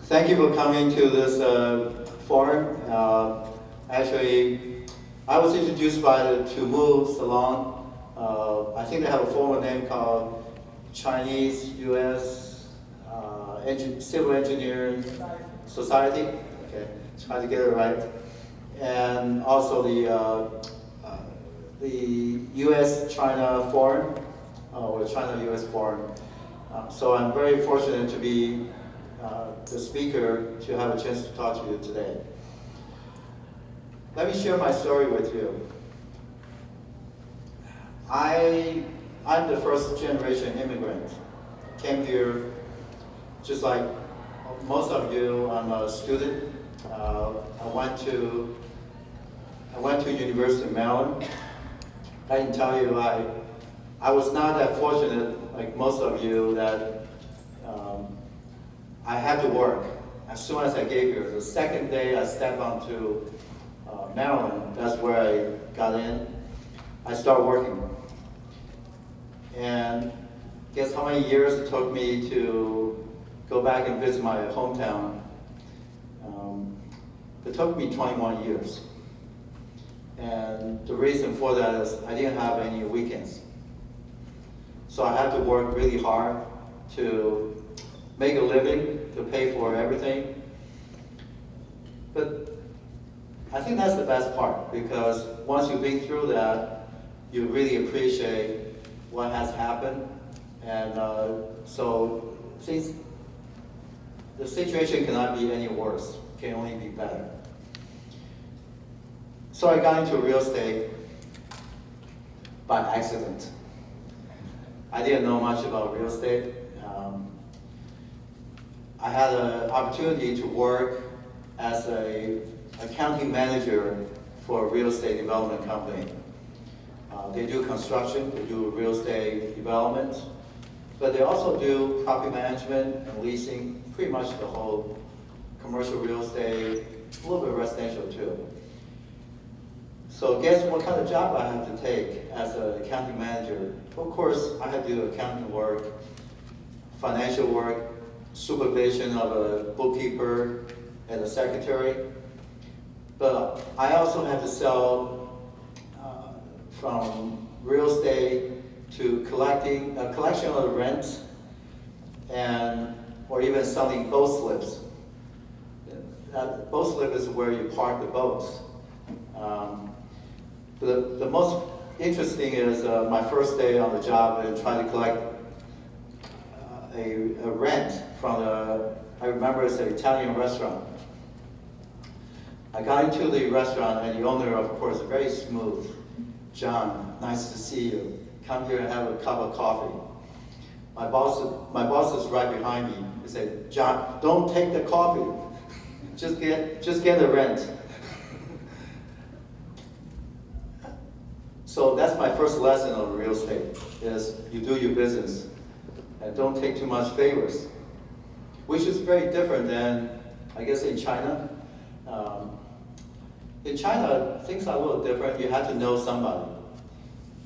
Thank you for coming to this forum. Actually, I was introduced by the Tumu Salon. I think they have a formal name called Chinese U.S. Civil Engineering Society. Okay, try to get it right. And also the U.S.-China Forum, or China-U.S. Forum. So I'm very fortunate to be the speaker to have a chance to talk to you today. Let me share my story with you. I'm the first generation immigrant. Came here just like most of you. I'm a student. I went to University of Maryland. I can tell you I was not that fortunate like most of you that I had to work. As soon as I gave here, the second day I stepped onto Maryland, that's where I got in. I started working. And guess how many years it took me to go back and visit my hometown? It took me 21 years. And the reason for that is I didn't have any weekends. So I had to work really hard to make a living, to pay for everything. But I think that's the best part, because once you've been through that, you really appreciate what has happened. And so since the situation cannot be any worse, it can only be better. So I got into real estate by accident. I didn't know much about real estate. I had an opportunity to work as an accounting manager for a real estate development company. They do construction, they do real estate development, but they also do property management and leasing, pretty much the whole commercial real estate, a little bit residential too. So guess what kind of job I had to take as an accounting manager? Of course, I had to do accounting work, financial work, supervision of a bookkeeper and a secretary. But I also had to sell from real estate to collection of rent, or even selling boat slips. Boat slip is where you park the boats. The most interesting is my first day on the job and trying to collect a rent from I remember it's an Italian restaurant. I got into the restaurant and the owner, of course, very smooth. John, nice to see you. Come here and have a cup of coffee. My boss is right behind me. He said, John, don't take the coffee. Just get the rent. So that's my first lesson on real estate, is you do your business and don't take too much favors, which is very different than, I guess, in China. In China, things are a little different. You have to know somebody,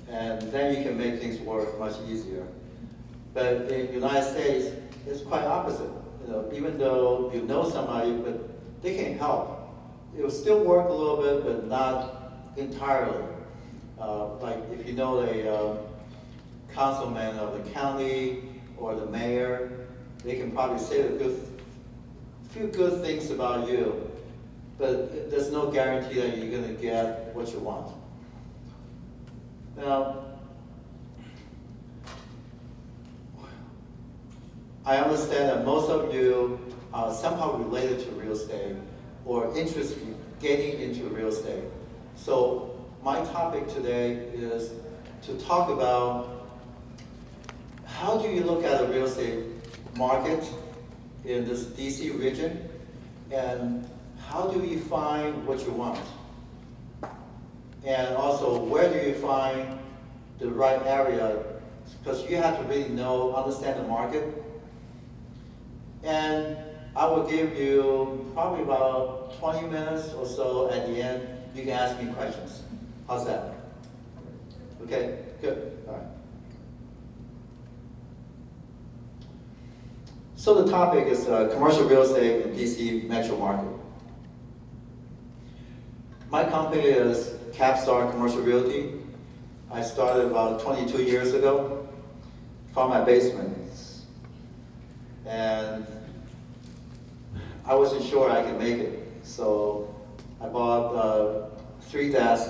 and then you can make things work much easier. But in the United States, it's quite opposite. Even though you know somebody, but they can help. It will still work a little bit, but not entirely. Like if you know the councilman of the county or the mayor, they can probably say a few good things about you, but there's no guarantee that you're going to get what you want. Now, I understand that most of you are somehow related to real estate or interested in getting into real estate. So my topic today is to talk about how do you look at a real estate market in this DC region, and how do you find what you want? And also, where do you find the right area? Because you have to really understand the market. And I will give you probably about 20 minutes or so at the end. You can ask me questions. How's that? Okay, good, all right. So the topic is commercial real estate in DC metro market. My company is Capstar Commercial Realty. I started about 22 years ago from my basement. And I wasn't sure I could make it. So I bought 3 desks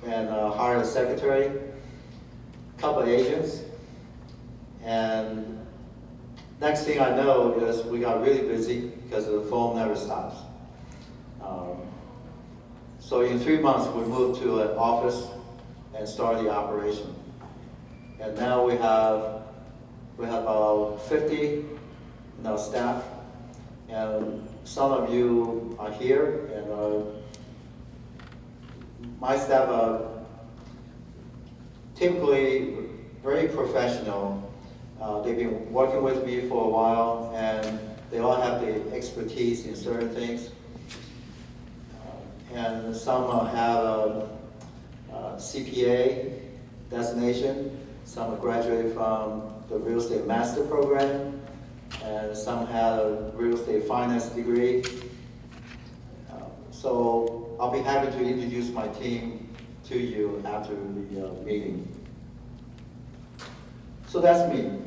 and hired a secretary, a couple of agents. And next thing I know is we got really busy because the phone never stops. So in 3 months, we moved to an office and started the operation. And now we have about 50 staff, and some of you are here, and my staff are typically very professional. They've been working with me for a while, and they all have the expertise in certain things. And some have a CPA designation, some graduated from the real estate master program, and some had a real estate finance degree. So I'll be happy to introduce my team to you after the meeting. So that's me.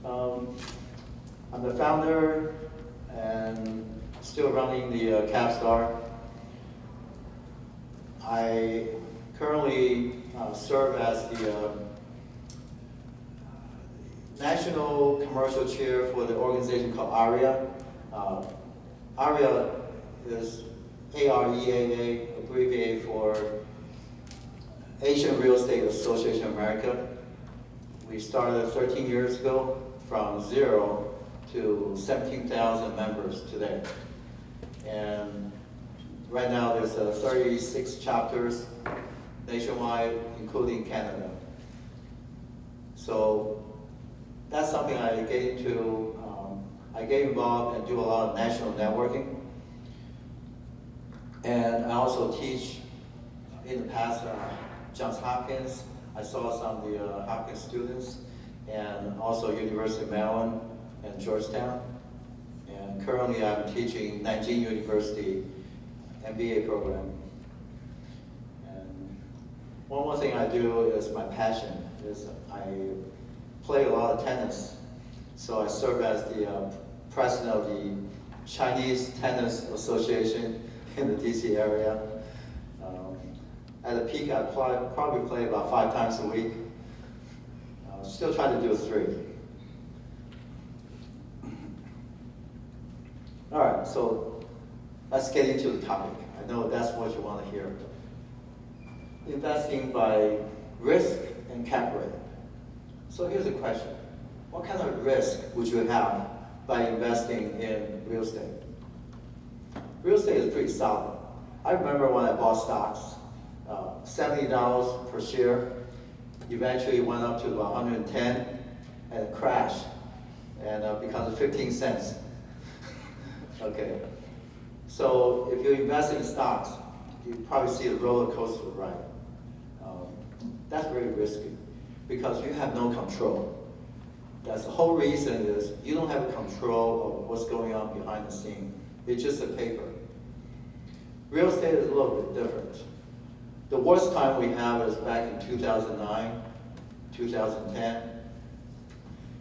I'm the founder and still running the Capstar. I currently serve as the National Commercial Chair for the organization called AREA. AREA is AREAA, abbreviated for Asian Real Estate Association of America. We started 13 years ago from 0 to 17,000 members today. And right now there's 36 chapters nationwide, including Canada. So that's something I get into. I get involved and do a lot of national networking. And I also teach in the past Johns Hopkins. I saw some of the Hopkins students, and also University of Maryland and Georgetown. And currently I'm teaching Nanjing University MBA program. And one more thing I do is my passion is I play a lot of tennis. So I serve as the president of the Chinese Tennis Association in the DC area. At the peak, I probably play about 5 times a week. Still trying to do 3. All right, so let's get into the topic. I know that's what you want to hear. Investing by risk and cap rate. So here's a question. What kind of risk would you have by investing in real estate? Real estate is pretty solid. I remember when I bought stocks, $70 per share, eventually went up to about 110, and it crashed, and becomes 15 cents. Okay, so if you invest in stocks, you probably see a roller coaster ride. That's very risky because you have no control. That's the whole reason is you don't have control of what's going on behind the scene. It's just a paper. Real estate is a little bit different. The worst time we have is back in 2009, 2010.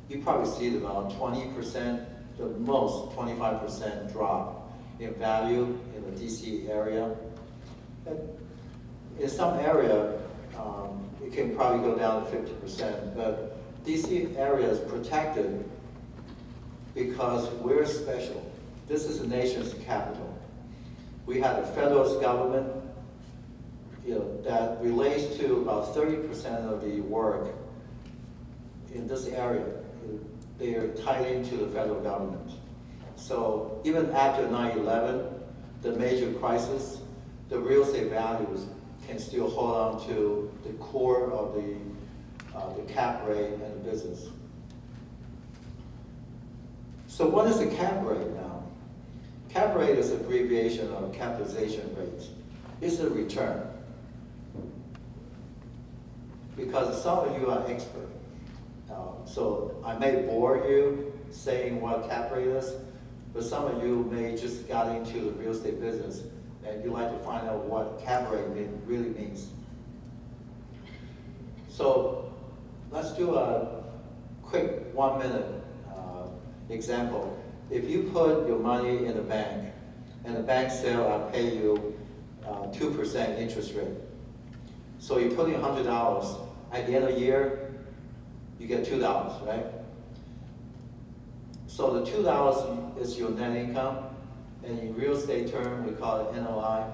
You probably see about 20%, the most 25% drop in value in the DC area. And in some area, it can probably go down to 50%, but DC area is protected because we're special. This is the nation's capital. We have a federal government that relates to about 30% of the work in this area. They are tied into the federal government. So even after 9/11, the major crisis, the real estate values can still hold on to the core of the cap rate and the business. So what is the cap rate now? Cap rate is an abbreviation of capitalization rate. It's a return. Because some of you are expert. So I may bore you saying what cap rate is, but some of you may just got into the real estate business and you like to find out what cap rate really means. So let's do a quick 1 minute example. If you put your money in a bank and the bank says, I'll pay you 2% interest rate. So you put in $100, at the end of the year, you get $2, right? So the $2 is your net income, and in real estate term, we call it NOI,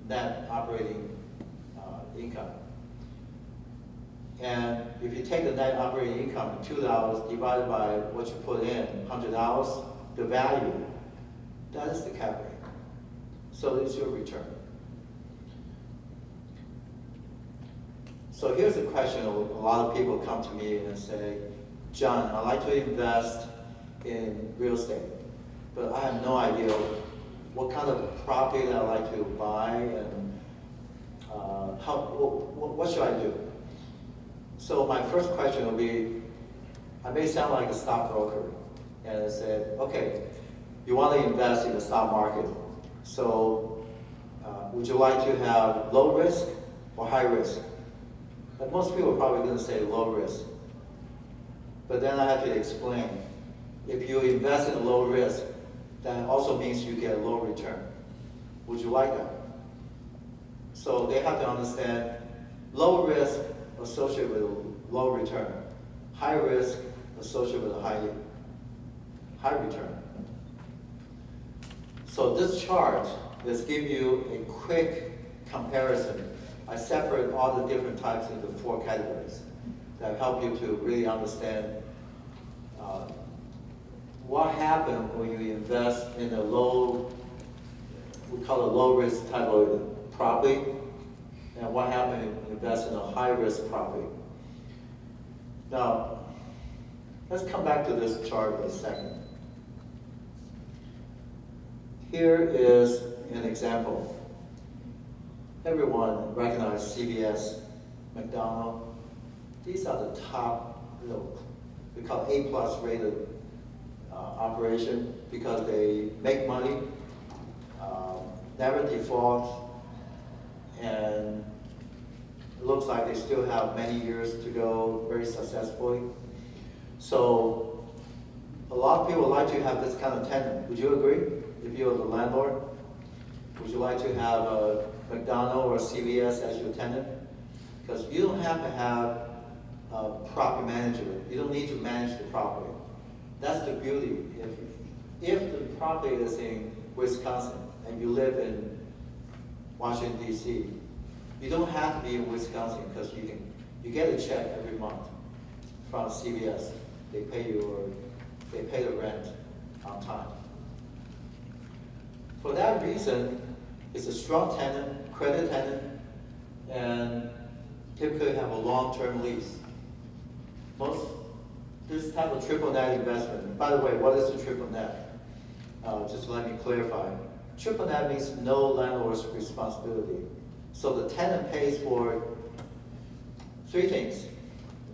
net operating income. And if you take the net operating income, $2 divided by what you put in, $100, the value, that is the cap rate. So it's your return. So here's a question: a lot of people come to me and say, John, I'd like to invest in real estate, but I have no idea what kind of property that I'd like to buy and what should I do? So my first question will be, I may sound like a stockbroker, and I said, okay, you want to invest in the stock market, so would you like to have low risk or high risk? And most people are probably going to say low risk. But then I have to explain, if you invest in low risk, that also means you get a low return. Would you like that? So they have to understand low risk associated with low return, high risk associated with a high return. So this chart is give you a quick comparison. I separate all the different types into 4 categories that help you to really understand what happens when you invest in a low, we call it low risk type of property, and what happens when you invest in a high risk property. Now, let's come back to this chart in a second. Here is an example. Everyone recognizes CVS, McDonald's. These are the top, we call A+ rated operation because they make money, never default, and it looks like they still have many years to go very successfully. So a lot of people like to have this kind of tenant. Would you agree? If you're the landlord, would you like to have a McDonald's or CVS as your tenant? Because you don't have to have a property manager. You don't need to manage the property. That's the beauty. If the property is in Wisconsin and you live in Washington, D.C., you don't have to be in Wisconsin because you get a check every month from CVS. They pay the rent on time. For that reason, it's a strong tenant, credit tenant, and typically have a long-term lease. This type of triple net investment, by the way, what is a triple net? Just let me clarify. Triple net means no landlord's responsibility. So the tenant pays for 3 things.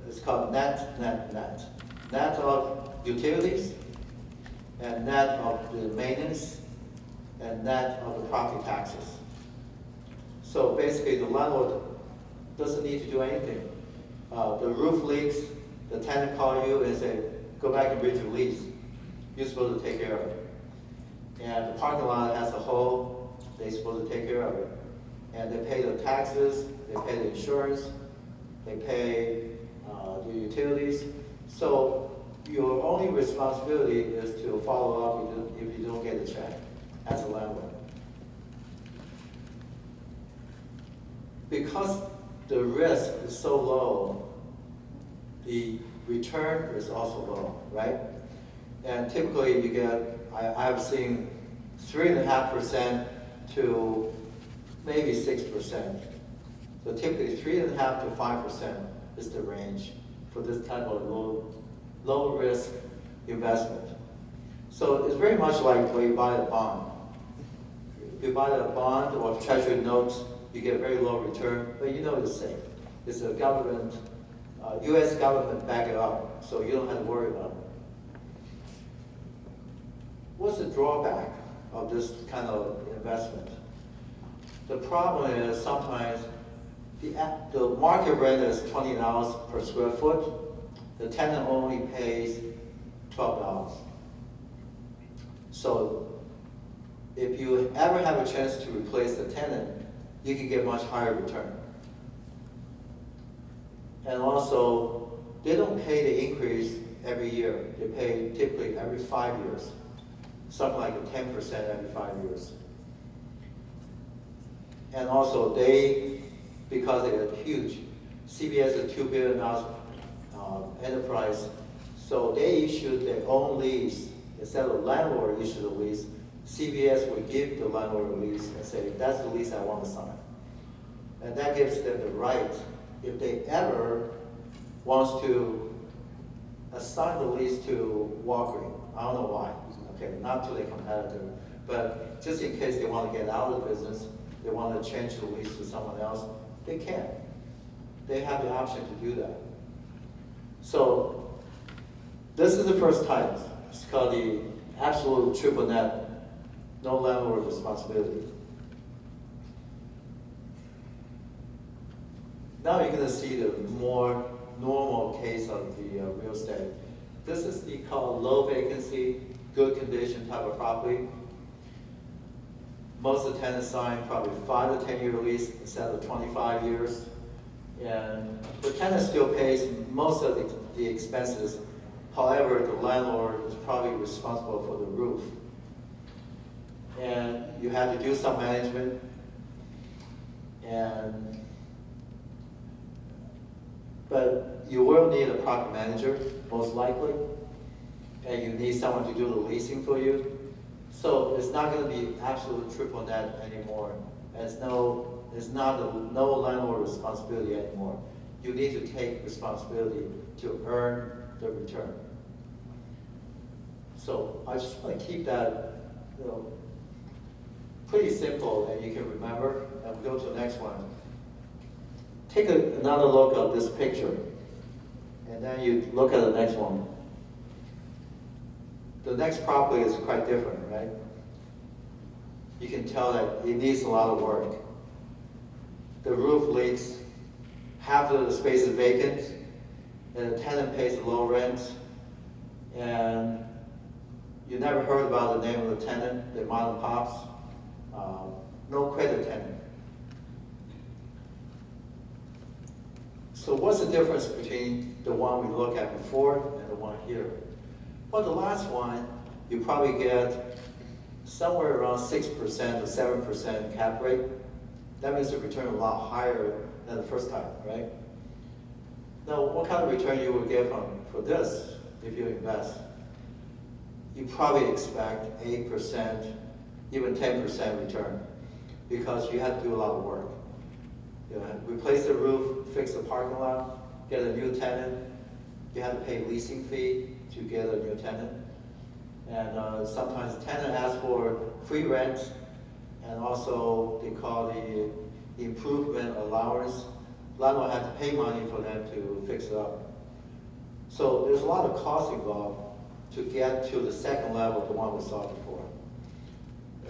It's called net. Net of utilities, and net of the maintenance, and net of the property taxes. So basically the landlord doesn't need to do anything. The roof leaks, the tenant calls you and say, go back and read your lease. You're supposed to take care of it. And the parking lot has a hole, they're supposed to take care of it. And they pay the taxes, they pay the insurance, they pay the utilities. So your only responsibility is to follow up if you don't get a check as a landlord. Because the risk is so low, the return is also low, right? And typically you get, I've seen 3.5% to maybe 6%. So typically 3.5% to 5% is the range for this type of low risk investment. So it's very much like when you buy a bond. If you buy a bond or treasury notes, you get very low return, but you know it's safe. It's a government US government back it up, so you don't have to worry about it. What's the drawback of this kind of investment? The problem is sometimes the market rent is $20 per square foot. The tenant only pays $12. So if you ever have a chance to replace the tenant, you can get much higher return. And also, they don't pay the increase every year. They pay typically every 5 years, something like 10% every 5 years. And also, because they are huge, CBS is a $2 billion enterprise, so they issued their own lease. Instead of the landlord issue the lease, CBS would give the landlord a lease and say, that's the lease I want to sign. And that gives them the right, if they ever wants to assign the lease to Walgreens. I don't know why, okay, not to their competitor, but just in case they want to get out of the business, they want to change the lease to someone else, they can. They have the option to do that. So this is the first type. It's called the absolute triple net, no landlord responsibility. Now you're going to see the more normal case of the real estate. This is the called low vacancy, good condition type of property. Most of the tenants sign probably 5 to 10 year lease instead of 25 years. And the tenant still pays most of the expenses. However, the landlord is probably responsible for the roof. And you have to do some management. But you will need a property manager, most likely. And you need someone to do the leasing for you. So it's not going to be absolute triple net anymore. It's no landlord responsibility anymore. You need to take responsibility to earn the return. So I just want to keep that, pretty simple, and you can remember. And we'll go to the next one. Take another look at this picture, and then you look at the next one. The next property is quite different, right? You can tell that it needs a lot of work. The roof leaks, half of the space is vacant, and the tenant pays low rent, and you never heard about the name of the tenant, the mom and pops, no credit tenant. So what's the difference between the one we looked at before and the one here? Well, the last one, you probably get somewhere around 6% or 7% cap rate. That means the return a lot higher than the first time, right? Now, what kind of return you will get for this if you invest? You probably expect 8%, even 10% return, because you have to do a lot of work. You know, replace the roof, fix the parking lot, get a new tenant. You have to pay leasing fee to get a new tenant. And sometimes the tenant asks for free rent, and also they call the improvement allowance. Landlord has to pay money for them to fix it up. So there's a lot of cost involved to get to the second level, the one we saw before.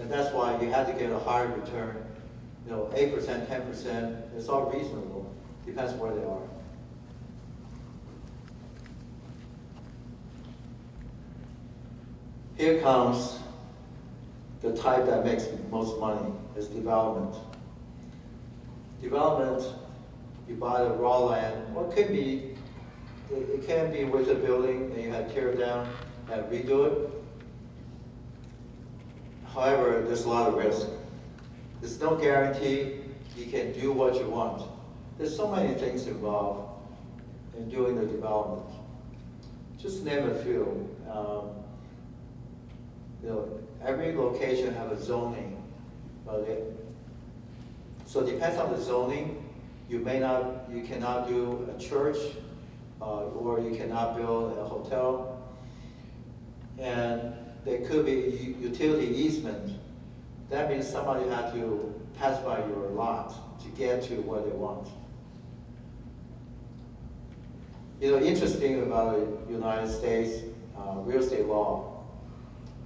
And that's why you have to get a higher return. 8%, 10%, it's all reasonable. Depends where they are. Here comes the type that makes most money, is development. Development, you buy the raw land, or it can be with a building and you have to tear it down and redo it. However, there's a lot of risk. There's no guarantee you can do what you want. There's so many things involved in doing the development. Just name a few. Every location have a zoning. So it depends on the zoning. You cannot do a church, or you cannot build a hotel. And there could be utility easement. That means somebody had to pass by your lot to get to where they want. Interesting about the United States real estate law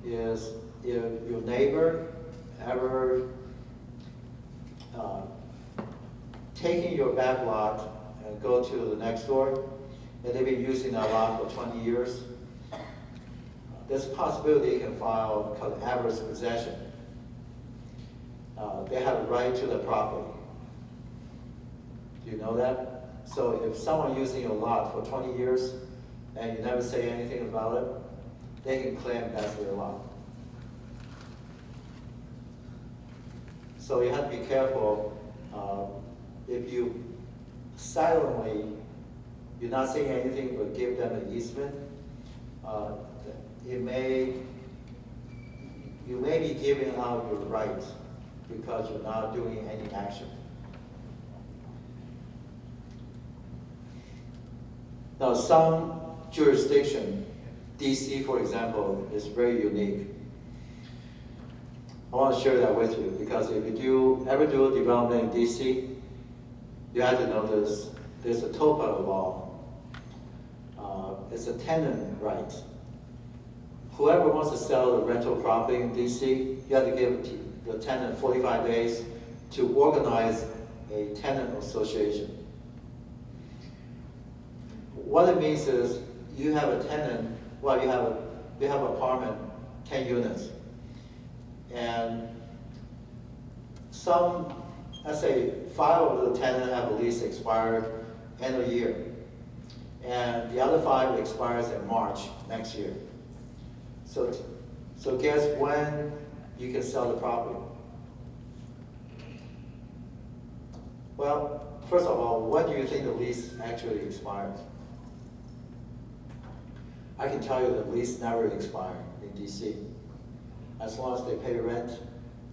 is if your neighbor ever taking your back lot and go to the next door, and they've been using that lot for 20 years, there's a possibility you can file called adverse possession. They have a right to the property. Do you know that? So if someone using your lot for 20 years and you never say anything about it, they can claim that's their lot. So you have to be careful. If you silently, you're not saying anything but give them an easement, you may be giving out your rights because you're not doing any action. Now, some jurisdiction, DC for example, is very unique. I want to share that with you because if you ever do a development in DC, you have to know there's a TOPA law. It's a tenant right. Whoever wants to sell a rental property in DC, you have to give the tenant 45 days to organize a tenant association. What it means is you have a tenant, well, you have an apartment, 10 units. And let's say 5 of the tenants have a lease expired end of year. And the other 5 expires in March next year. So guess when you can sell the property? Well, first of all, when do you think the lease actually expires? I can tell you the lease never expires in DC. As long as they pay rent,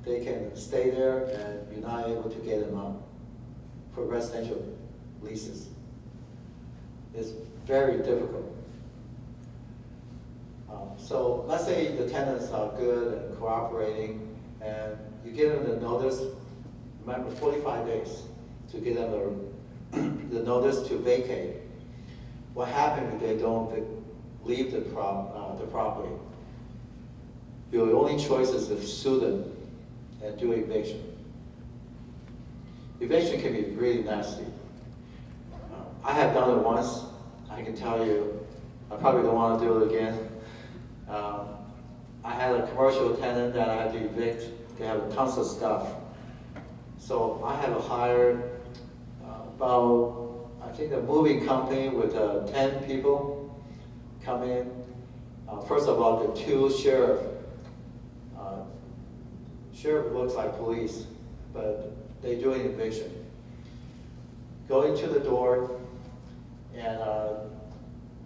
they can stay there and you're not able to get them out for residential leases. It's very difficult. So let's say the tenants are good and cooperating and you give them the notice, remember 45 days to give them the notice to vacate. What happens if they don't leave the property? Your only choice is to sue them and do eviction. Eviction can be really nasty. I have done it once. I can tell you, I probably don't want to do it again. I had a commercial tenant that I had to evict. They have tons of stuff. So I have hired I think a moving company with 10 people come in. First of all, the 2 sheriff. Sheriff looks like police, but they do an eviction. Go into the door and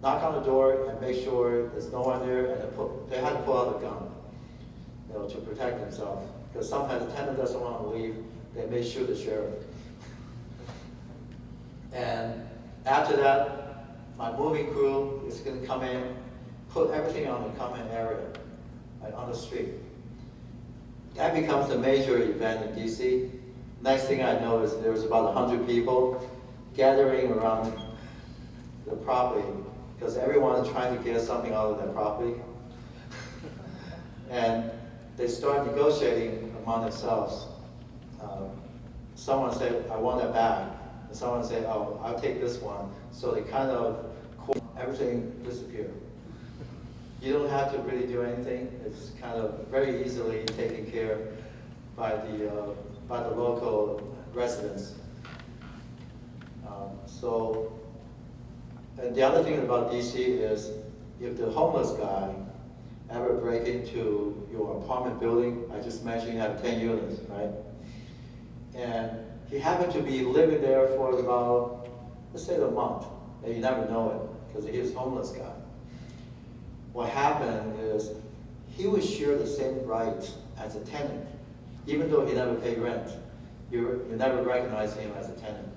knock on the door and make sure there's no one there, and they had to pull out a gun, to protect themselves. Because sometimes the tenant doesn't want to leave, they may shoot the sheriff. And after that, my moving crew is going to come in, put everything on the common area, like on the street. That becomes a major event in DC. Next thing I know is there's about 100 people gathering around the property because everyone is trying to get something out of their property. And they start negotiating among themselves. Someone said, I want that back. And someone said, oh, I'll take this one. So they kind of, everything disappeared. You don't have to really do anything. It's kind of very easily taken care by the local residents. And the other thing about DC is if the homeless guy ever break into your apartment building, I just mentioned you have 10 units, right? And he happened to be living there for about, let's say a month, and you never know it because he's a homeless guy. What happened is he would share the same rights as a tenant, even though he never paid rent. You never recognize him as a tenant.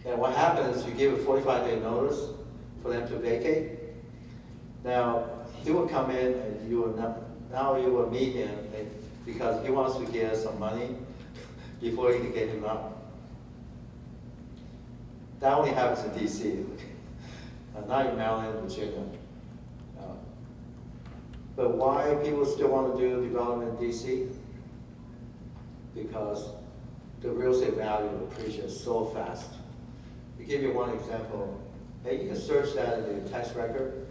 And what happens is you give a 45-day notice for them to vacate. Now, he will come in and you will meet him because he wants to get some money before you can get him out. That only happens in DC. not in Maryland, Virginia. But why people still want to do development in DC? Because the real estate value appreciates so fast. To give you one example, and you can search that in the tax record.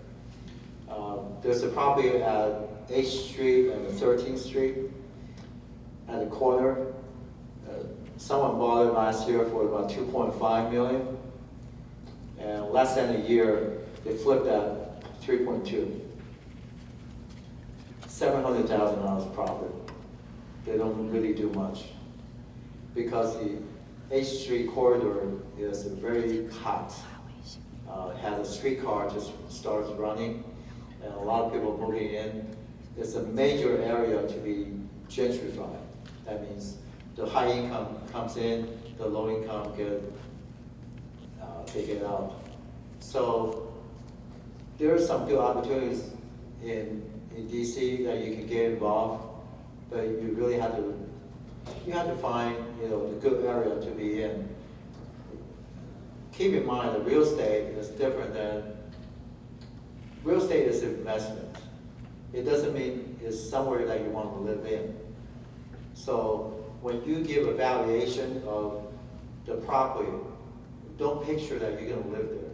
There's a property at 8th Street and 13th Street at the corner. Someone bought it last year for about $2.5 million. And less than a year, they flipped that 3.2. $700,000 profit. They don't really do much because the 8th Street corridor is very hot. Has a streetcar just starts running, and a lot of people moving in. It's a major area to be gentrified. That means the high income comes in, the low income they get out. So there are some good opportunities in DC that you can get involved, but you really have to find the good area to be in. Keep in mind that real estate is different than real estate is investment. It doesn't mean it's somewhere that you want to live in. So when you give a valuation of the property, don't picture that you're going to live there.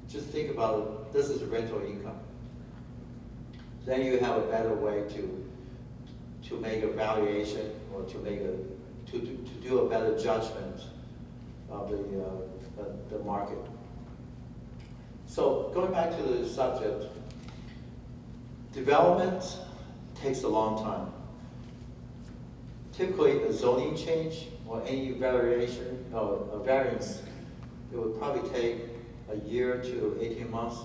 Just think about this is rental income. Then you have a better way to make a valuation or to do a better judgment of the market. So going back to the subject, development takes a long time. Typically, a zoning change or any variation or a variance, it would probably take a year to 18 months,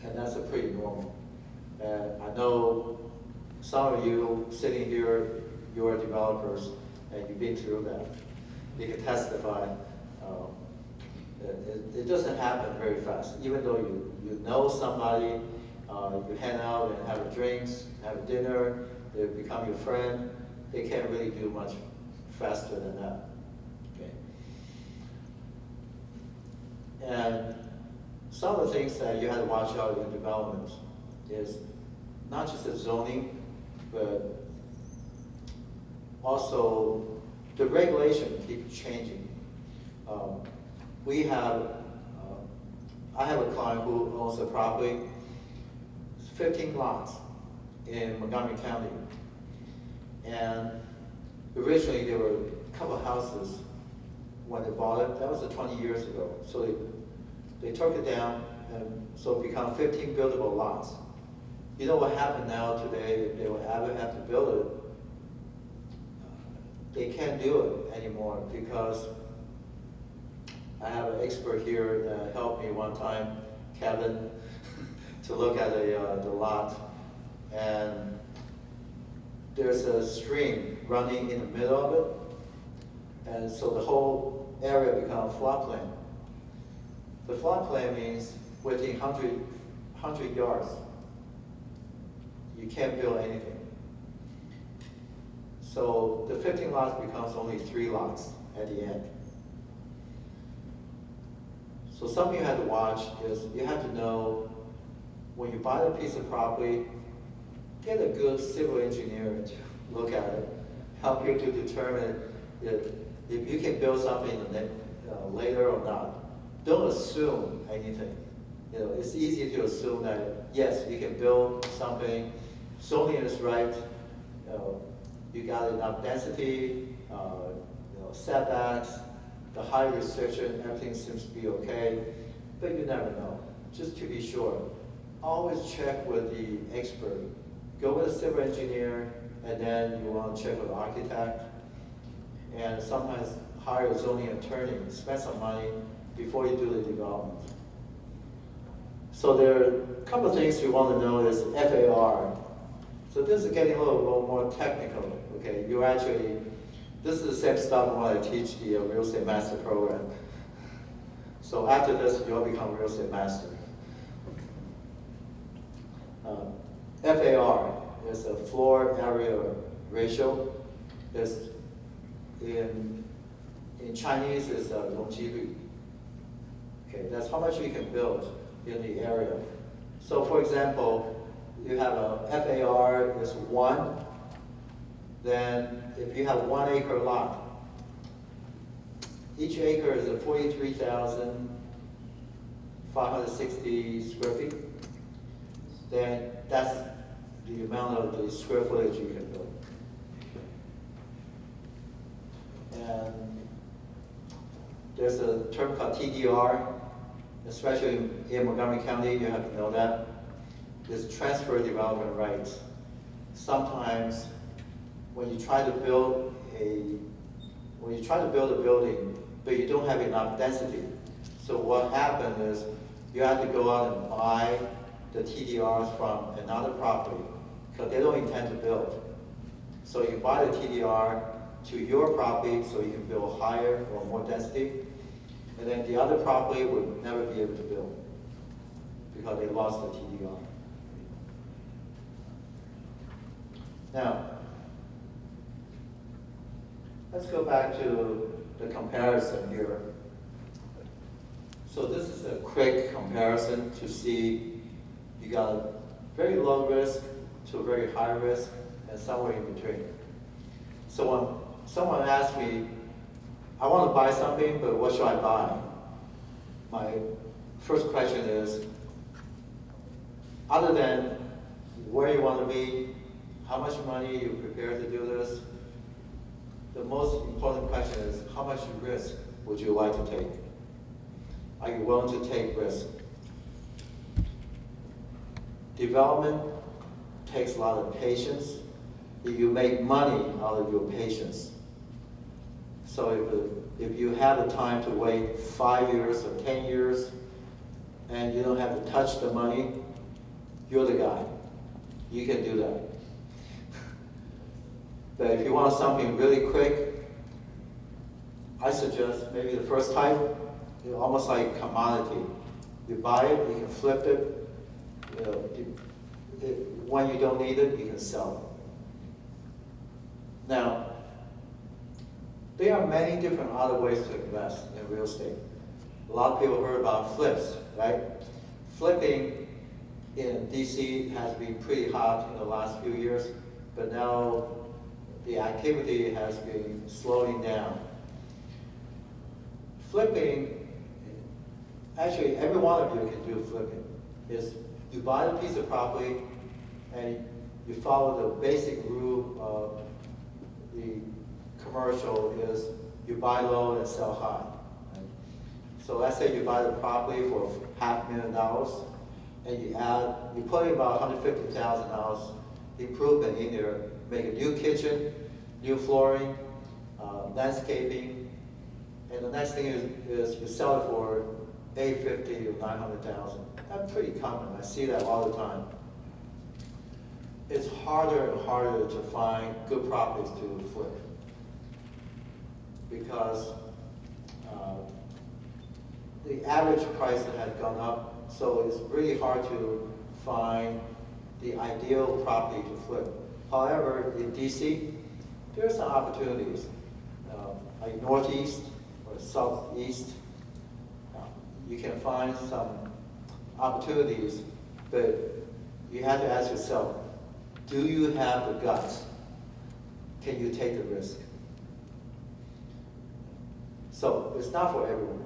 and that's a pretty normal. I know some of you sitting here, you're developers, and you've been through that. You can testify. It doesn't happen very fast. Even though you know somebody, you hang out and have drinks, have dinner, they become your friend, they can't really do much faster than that. Okay. And some of the things that you have to watch out in development is not just the zoning, but also the regulation keeps changing. I have a client who owns a property, 15 lots in Montgomery County. And originally there were a couple of houses when they bought it. That was 20 years ago. So they took it down, and so it became 15 buildable lots. You know what happened now today, if they will ever have to build it, they can't do it anymore because I have an expert here that helped me one time, Kevin, to look at the lot. And there's a stream running in the middle of it. And so the whole area becomes floodplain. The floodplain means within 100 yards, you can't build anything. So the 15 lots becomes only 3 lots at the end. So something you have to watch is you have to know when you buy a piece of property, get a good civil engineer to look at it, help you to determine if you can build something later or not. Don't assume anything. It's easy to assume that yes, you can build something, zoning is right, you got enough density, setbacks, the height restriction, everything seems to be okay, but you never know. Just to be sure, always check with the expert. Go with a civil engineer, and then you want to check with the architect, and sometimes hire a zoning attorney, spend some money before you do the development. So there are a couple of things you want to know is FAR. So this is getting a little more technical, okay? This is the same stuff when I teach the real estate master program. So after this, you'll become a real estate master. FAR is a floor area ratio. In Chinese, it's 容积率. Okay, that's how much you can build in the area. So for example, you have a FAR is 1, then if you have 1 acre lot, each acre is a 43,560 square feet, then that's the amount of the square footage you can build. And there's a term called TDR, especially in Montgomery County, you have to know that. There's transfer development rights. Sometimes when you try to build a building, but you don't have enough density. So what happens is you have to go out and buy the TDRs from another property because they don't intend to build. So you buy the TDR to your property so you can build higher or more density, and then the other property would never be able to build because they lost the TDR. Now, let's go back to the comparison here. So this is a quick comparison to see you got very low risk to very high risk and somewhere in between. So when someone asks me, I want to buy something, but what should I buy? My first question is, other than where you want to be, how much money you're prepared to do this, the most important question is, how much risk would you like to take? Are you willing to take risk? Development takes a lot of patience. You make money out of your patience. So if you have the time to wait 5 years or 10 years, and you don't have to touch the money, you're the guy. You can do that. But if you want something really quick, I suggest maybe the first type, almost like commodity. You buy it, you can flip it. When you don't need it, you can sell it. Now, there are many different other ways to invest in real estate. A lot of people heard about flips, right? Flipping in DC has been pretty hot in the last few years, but now the activity has been slowing down. Flipping, actually every one of you can do flipping. Is you buy a piece of property and you follow the basic rule of the commercial is you buy low and sell high. Right? So let's say you buy the property for $500,000 and you put in about $150,000 improvement in there, make a new kitchen, new flooring, landscaping, and the next thing is you sell it for $850,000 or $900,000. That's pretty common. I see that all the time. It's harder and harder to find good properties to flip because the average price has gone up, so it's really hard to find the ideal property to flip. However, in DC, there are some opportunities, like northeast or southeast. You can find some opportunities, but you have to ask yourself, do you have the guts? Can you take the risk? So it's not for everyone.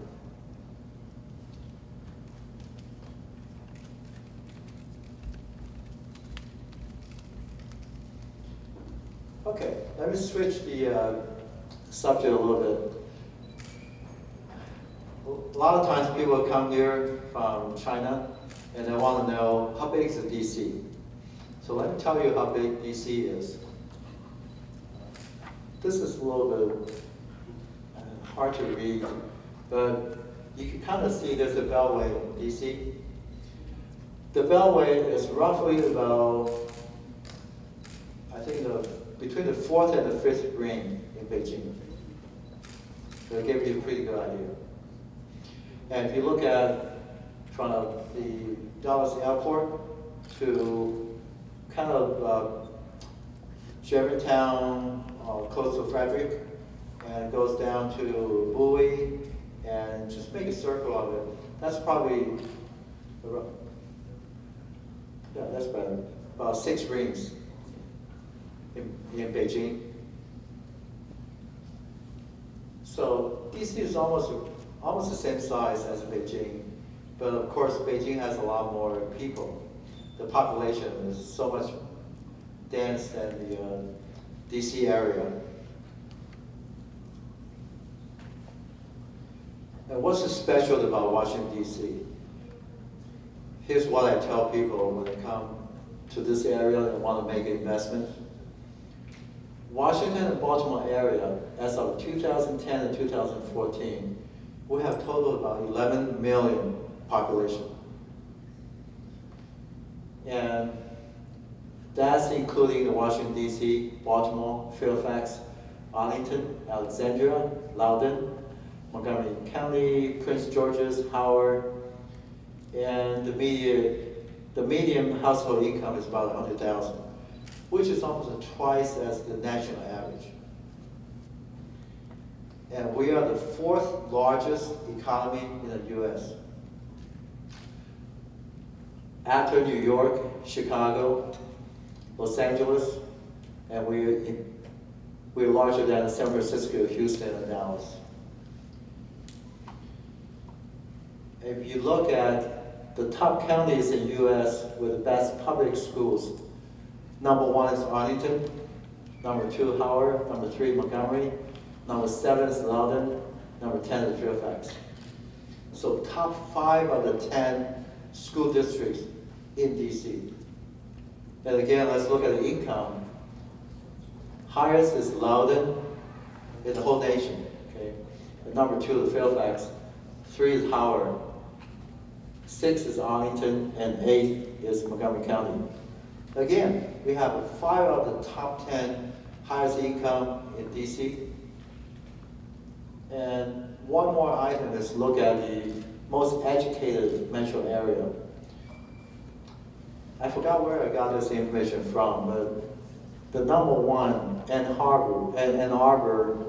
Okay, let me switch the subject a little bit. A lot of times people come here from China and they want to know how big is DC. So let me tell you how big DC is. This is a little bit hard to read, but you can kind of see there's a beltway in DC. The beltway is roughly about, I think, between the 4th and the 5th ring in Beijing. So it gives you a pretty good idea. And if you look at from the Dallas airport to kind of Germantown, close to Frederick, and it goes down to Bowie, and just make a circle of it. that's probably, yeah, that's better. About 6 rings in Beijing. So DC is almost the same size as Beijing, but of course Beijing has a lot more people. The population is so much dense than the DC area. And what's so special about Washington, D.C.? Here's what I tell people when they come to this area and want to make an investment. Washington and Baltimore area, as of 2010 and 2014, we have total about 11 million population. And that's including the Washington, D.C., Baltimore, Fairfax, Arlington, Alexandria, Loudoun, Montgomery County, Prince George's, Howard, and the median household income is about 100,000, which is almost twice as the national average. And we are the 4th largest economy in the U.S. After New York, Chicago, Los Angeles, and we're larger than San Francisco, Houston, and Dallas. If you look at the top counties in the U.S. with the best public schools, number 1 is Arlington, number 2 Howard, number 3 Montgomery, number 7 is Loudoun, number 10 is Fairfax. So top 5 of the 10 school districts in D.C. And again, let's look at the income. Highest is Loudoun in the whole nation, okay? And number 2 is Fairfax, 3 is Howard, 6 is Arlington, and 8 is Montgomery County. Again, we have 5 of the top 10 highest income in DC. And one more item is look at the most educated metro area. I forgot where I got this information from, but the number 1, Ann Arbor,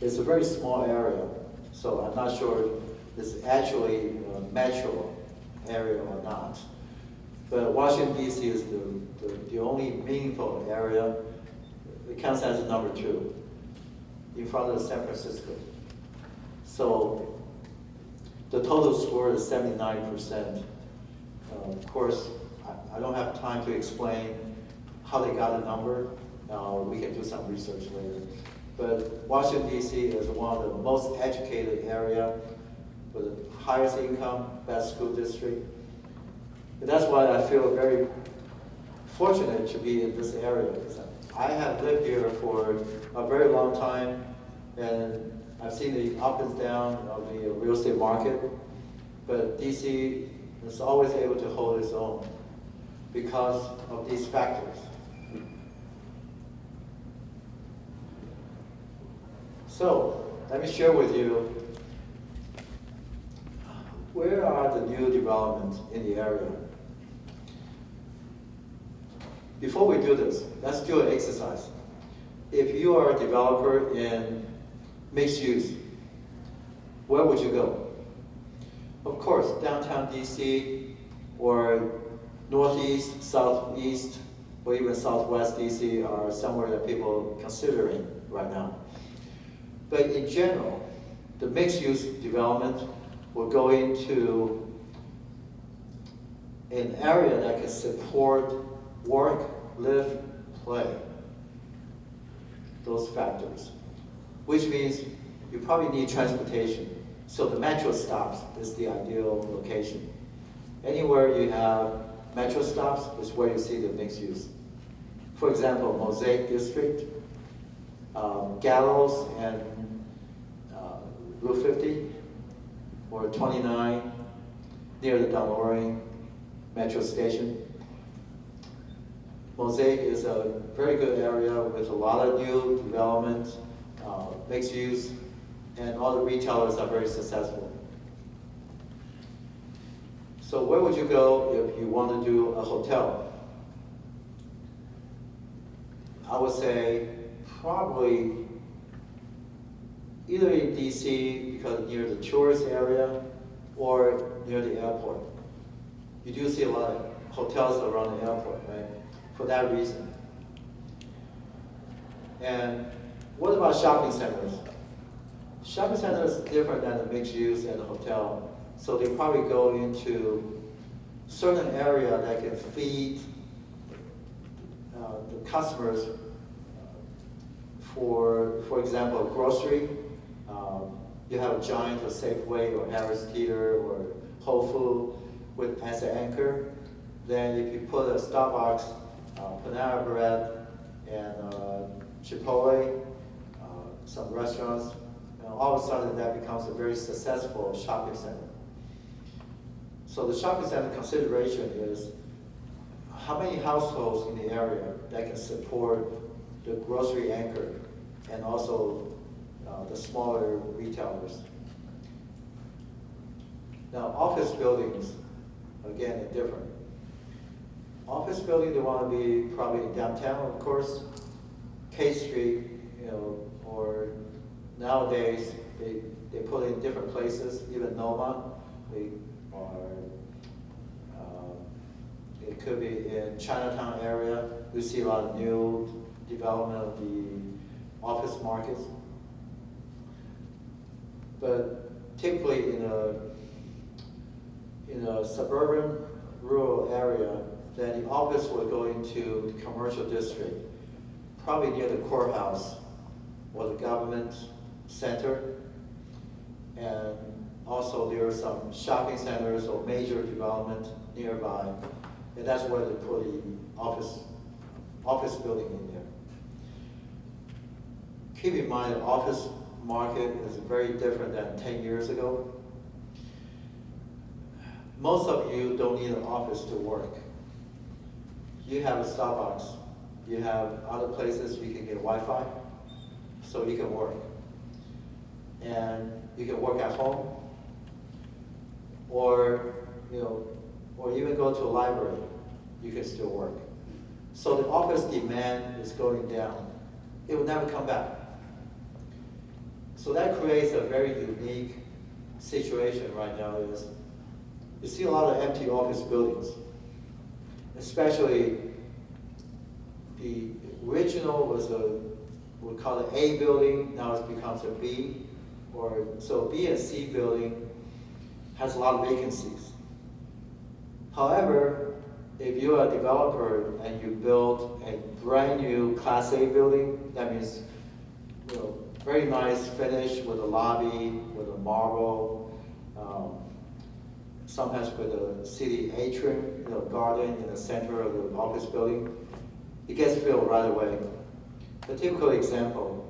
is a very small area. So I'm not sure it's actually a metro area or not. But Washington, D.C. is the only meaningful area. It counts as number 2 in front of San Francisco. So the total score is 79%. Of course, I don't have time to explain how they got the number. We can do some research later. But Washington, D.C. is one of the most educated area with the highest income, best school district. And that's why I feel very fortunate to be in this area, because I have lived here for a very long time, and I've seen the up and down of the real estate market, but DC is always able to hold its own because of these factors. So, let me share with you, where are the new developments in the area? Before we do this, let's do an exercise. If you are a developer in mixed use, where would you go? Of course, downtown DC or northeast, southeast, or even southwest DC are somewhere that people are considering right now. But in general, the mixed use development will go into an area that can support work, live, play, those factors, which means you probably need transportation. So the metro stops is the ideal location. Anywhere you have metro stops is where you see the mixed use. For example, Mosaic District, Gallows and Route 50, or 29 near the Dunloring metro station. Mosaic is a very good area with a lot of new development, mixed use, and all the retailers are very successful. So where would you go if you want to do a hotel? I would say probably either in DC because near the tourist area, or near the airport. You do see a lot of hotels around the airport, right? For that reason. And what about shopping centers? Shopping centers is different than the mixed use and the hotel. So they probably go into certain area that can feed the customers for example, grocery. You have a Giant or Safeway or Harris Teeter or Whole Food as an anchor. Then if you put a Starbucks, Panera Bread, and Chipotle, some restaurants, all of a sudden that becomes a very successful shopping center. So the shopping center consideration is how many households in the area that can support the grocery anchor and also the smaller retailers. Now office buildings, again, are different. Office building, they want to be probably downtown, of course, K Street, or nowadays they put it in different places, even Noma, it could be in Chinatown area. We see a lot of new development of the office markets. But typically in a suburban rural area, then the office will go into the commercial district, probably near the courthouse or the government center. And also there are some shopping centers or major development nearby. And that's where they put the office building in there. Keep in mind the office market is very different than 10 years ago. Most of you don't need an office to work. You have a Starbucks, you have other places you can get Wi-Fi, so you can work. And you can work at home, or even go to a library, you can still work. So the office demand is going down. It will never come back. So that creates a very unique situation right now. Is you see a lot of empty office buildings, especially the original was we call it A building, now it becomes a B, so B and C building has a lot of vacancies. However, if you're a developer and you build a brand new Class A building, that means very nice finish with a lobby, with a marble, sometimes with a city atrium, garden in the center of the office building, it gets filled right away. The typical example,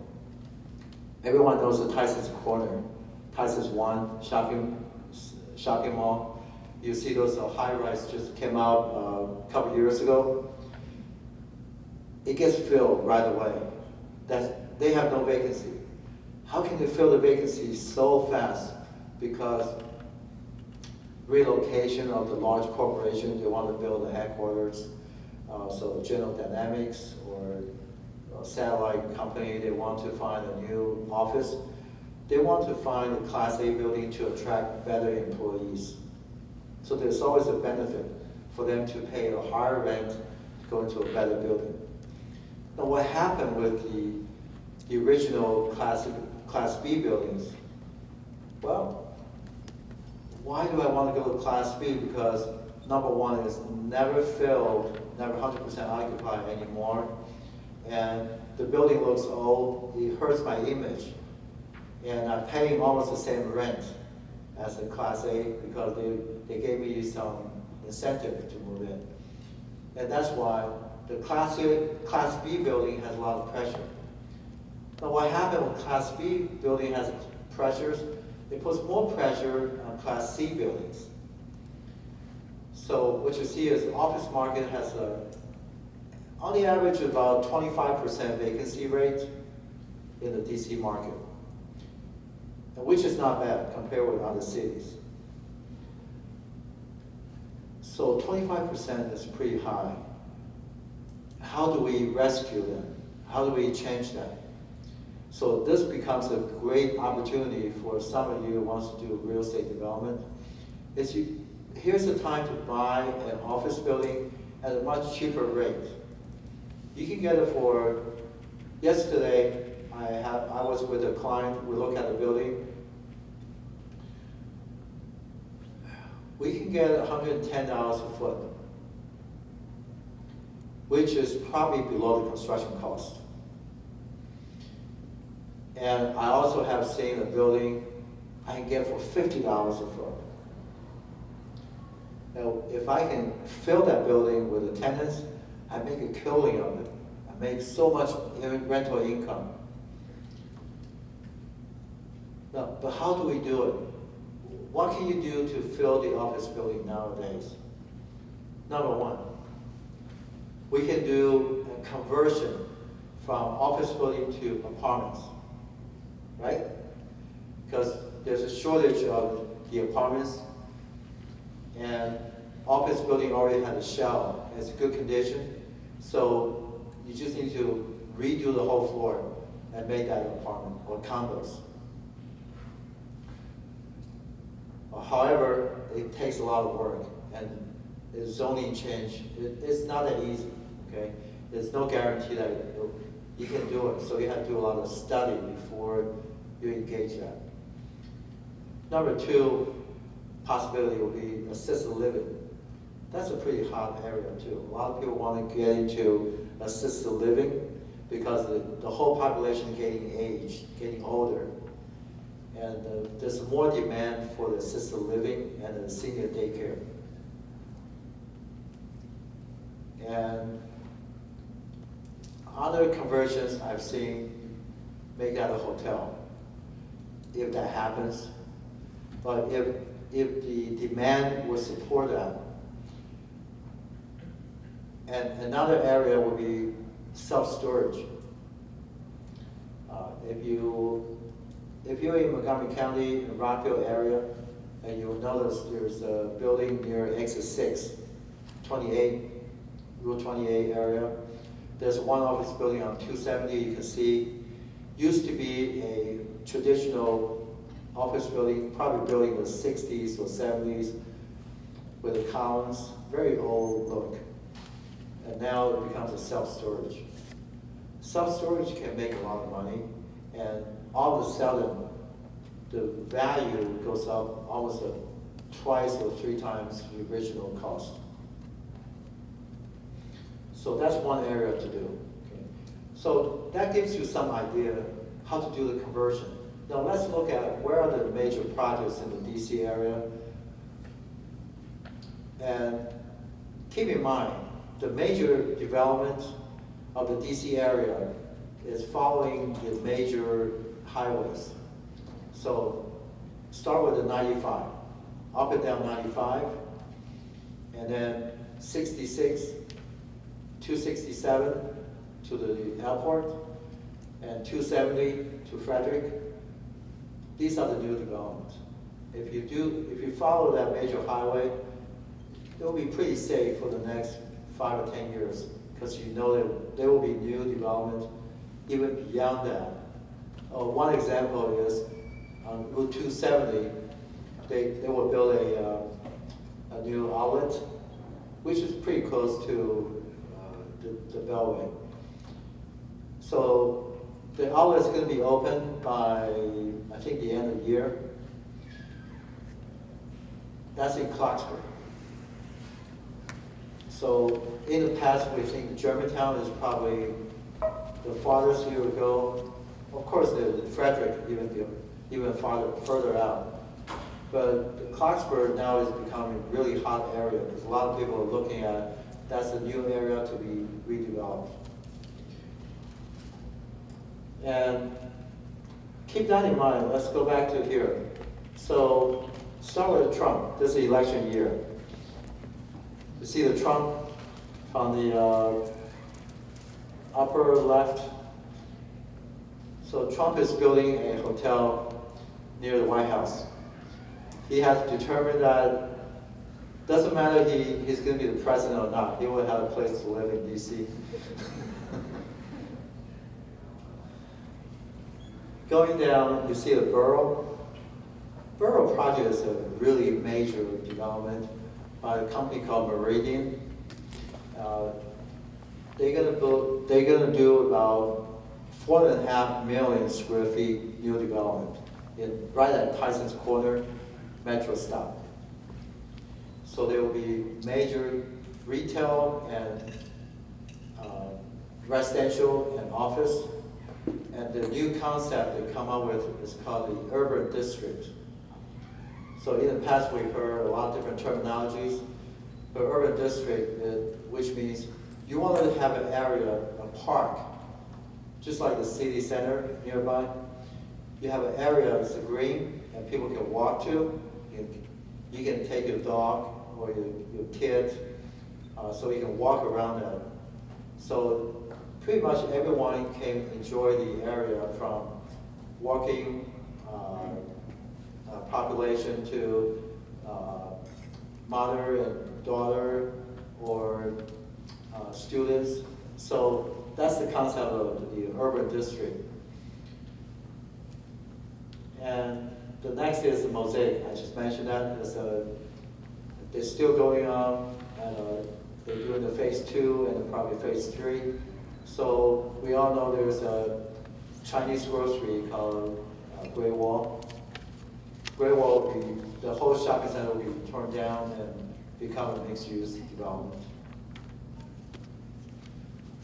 everyone knows the Tyson's Corner, Tyson's One shopping mall. You see those high-rise just came out a couple years ago. It gets filled right away. They have no vacancy. How can they fill the vacancy so fast? Because relocation of the large corporation, they want to build a headquarters. So General Dynamics or a satellite company, they want to find a new office. They want to find a Class A building to attract better employees. So there's always a benefit for them to pay a higher rent to go into a better building. Now what happened with the original Class B buildings? Well, why do I want to go to Class B? Because number one is never filled, never 100% occupied anymore. And the building looks old, it hurts my image. And I'm paying almost the same rent as the Class A because they gave me some incentive to move in. And that's why the Class B building has a lot of pressure. Now what happened when Class B building has pressures, it puts more pressure on Class C buildings. So what you see is the office market has on the average about 25% vacancy rate in the DC market, which is not bad compared with other cities. So 25% is pretty high. How do we rescue them? How do we change that? So this becomes a great opportunity for some of you who wants to do real estate development. Here's the time to buy an office building at a much cheaper rate. You can get it for, yesterday, I was with a client, we looked at the building. We can get $110 a foot, which is probably below the construction cost. And I also have seen a building I can get for $50 a foot. Now, if I can fill that building with the tenants, I make a killing of it. I make so much rental income. Now, but how do we do it? What can you do to fill the office building nowadays? Number one, we can do a conversion from office building to apartments, right? Because there's a shortage of the apartments, and office building already has a shell. It's in good condition, so you just need to redo the whole floor and make that an apartment or condos. However, it takes a lot of work, and the zoning change, it's not that easy, okay? There's no guarantee that you can do it, so you have to do a lot of study before you engage that. Number two possibility will be assisted living. That's a pretty hot area too. A lot of people want to get into assisted living because the whole population is getting aged, getting older. And there's more demand for the assisted living and the senior daycare. And other conversions I've seen make that a hotel, if that happens. But if the demand will support that. And another area would be self-storage. If you're in Montgomery County, in Rockville area, and you'll notice there's a building near exit 6, 28, Route 28 area. There's one office building on 270 you can see. Used to be a traditional office building, probably building in the 60s or 70s with the columns, very old look. And now it becomes a self-storage. Self-storage can make a lot of money, and all of a sudden, the value goes up almost twice or 3 times the original cost. So that's one area to do. Okay. So that gives you some idea how to do the conversion. Now let's look at where are the major projects in the DC area. And keep in mind, the major development of the DC area is following the major highways. So start with the 95, up and down 95, and then 66, 267 to the airport, and 270 to Frederick. These are the new developments. If you follow that major highway, it will be pretty safe for the next 5 or 10 years, because you know that there will be new development even beyond that. One example is on Route 270, they will build a new outlet, which is pretty close to the Beltway. So the outlet is going to be open by, I think, the end of the year. That's in Clarksburg. So in the past, we think Germantown is probably the farthest you would go. Of course, the Frederick even further out. But the Clarksburg now is becoming a really hot area because a lot of people are looking at that's a new area to be redeveloped. And keep that in mind. Let's go back to here. So start with Trump. This is the election year. You see the Trump on the upper left. So Trump is building a hotel near the White House. He has determined that doesn't matter he's going to be the president or not, he will have a place to live in DC. Going down, you see the borough. Borough Project is a really major development by a company called Meridian. They're gonna do about 4.5 million square feet new development right at Tyson's Corner metro stop. So there will be major retail and residential and office. And the new concept they come up with is called the urban district. So in the past we heard a lot of different terminologies. But urban district, which means you want to have an area, a park, just like the city center nearby. You have an area that's green and people can walk to. You can take your dog or your kid, so you can walk around that. So pretty much everyone can enjoy the area from walking population to mother and daughter or students. So that's the concept of the urban district. And the next is the mosaic. I just mentioned that. They're still going on, and they're doing the phase 2 and probably phase 3. So we all know there's a Chinese grocery called Great Wall. Great Wall will be, the whole shopping center will be torn down and become a mixed-use development.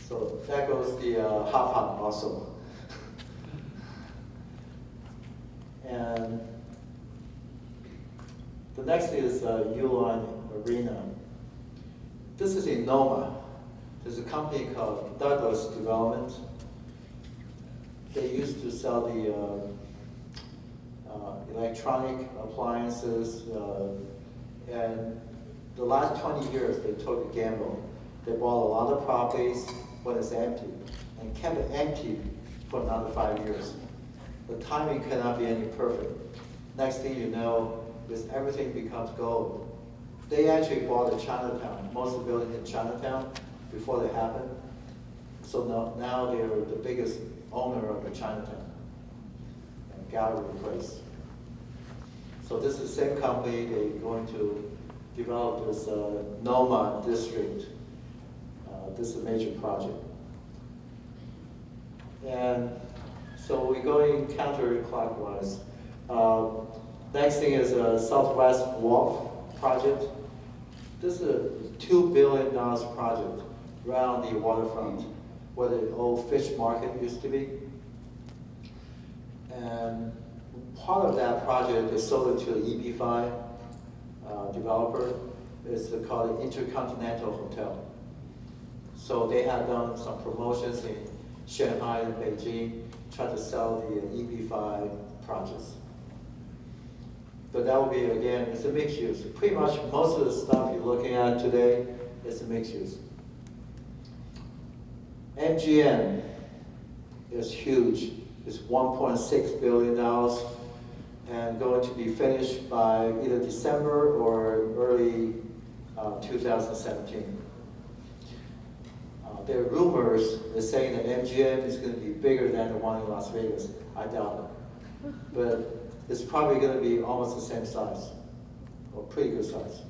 So that goes the hot pot also. And the next is Uline Arena. This is in Noma. There's a company called Douglas Development. They used to sell the electronic appliances, and the last 20 years they took a gamble. They bought a lot of properties when it's empty and kept it empty for another 5 years. The timing cannot be any perfect. Next thing you know, is everything becomes gold. They actually bought the Chinatown, most of the buildings in Chinatown before they happened. So now they're the biggest owner of the Chinatown and gallery place. So this is the same company. They're going to develop this Noma district. This is a major project. And so we're going counterclockwise. Next thing is a Southwest Wharf project. This is a $2 billion project around the waterfront, where the old fish market used to be. And part of that project is sold it to an EP5 developer. It's called the Intercontinental Hotel. So they have done some promotions in Shanghai and Beijing, trying to sell the EP5 projects. But that will be, again, it's a mixed use. Pretty much most of the stuff you're looking at today is a mixed use. MGM is huge. It's $1.6 billion and going to be finished by either December or early 2017. There are rumors that saying that MGM is going to be bigger than the one in Las Vegas. I doubt it. But it's probably going to be almost the same size, or pretty good size.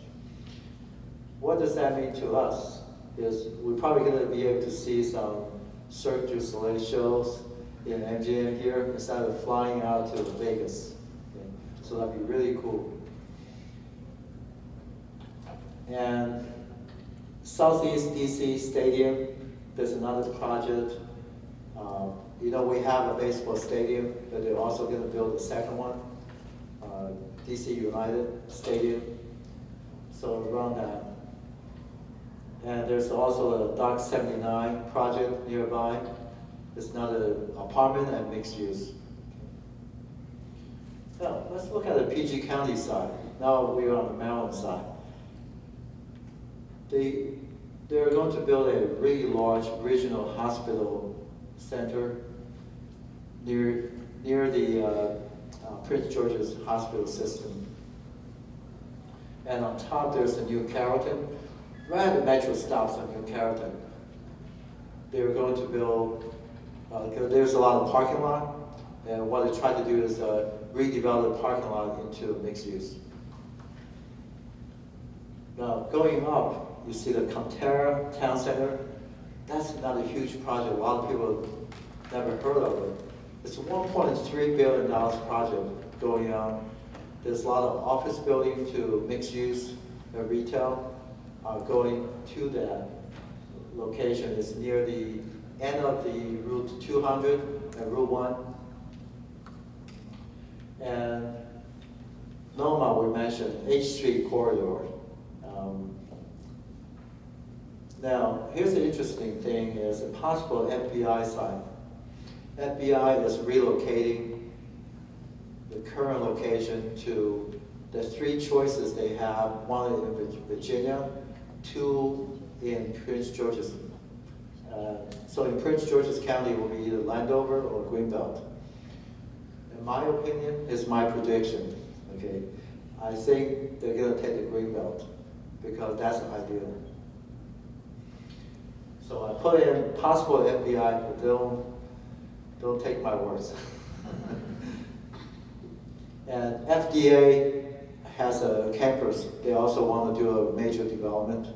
What does that mean to us? Is we're probably going to be able to see some Cirque du Soleil shows in MGM here instead of flying out to Vegas. Okay? So that'd be really cool. And Southeast DC Stadium, there's another project. You know, we have a baseball stadium, but they're also going to build a second one, DC United Stadium. So around that. And there's also a Dock 79 project nearby. It's another apartment and mixed use. Now, let's look at the PG County side. Now we're on the Maryland side. They're going to build a really large regional hospital center near the Prince George's Hospital system. And on top there's a new Carrollton. Right at the metro stops on New Carrollton. They're going to build, there's a lot of parking lot, and what they try to do is redevelop the parking lot into mixed use. Now, going up, you see the Conterra Town Center. That's not a huge project. A lot of people never heard of it. It's a $1.3 billion project going on. There's a lot of office building to mixed use retail going to that location. It's near the end of the Route 200 and Route 1. And Noma, we mentioned, H Street corridor. Now, here's the interesting thing is a possible FBI site. FBI is relocating the current location to the 3 choices they have, one in Virginia, 2 in Prince George's. So in Prince George's County, it will be either Landover or Greenbelt. In my opinion, it's my prediction, okay? I think they're gonna take the Greenbelt because that's ideal. So I put in possible FBI, but don't take my words. And FDA has a campus. They also want to do a major development.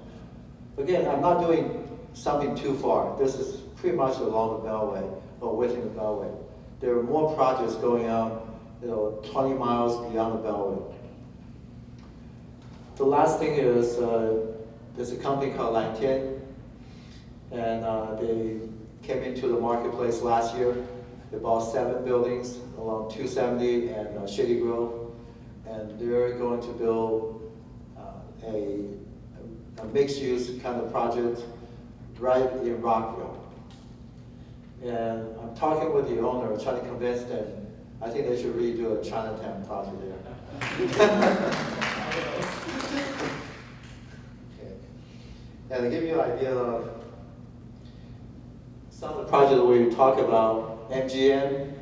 Again, I'm not doing something too far. This is pretty much along the Beltway or within the Beltway. There are more projects going on, 20 miles beyond the Beltway. The last thing is there's a company called Lantian, and they came into the marketplace last year. They bought 7 buildings along 270 and Shady Grove, and they're going to build a mixed-use kind of project right in Rockville. And I'm talking with the owner, trying to convince them. I think they should really do a Chinatown project there. Okay. And to give you an idea of some of the projects we talk about, MGM,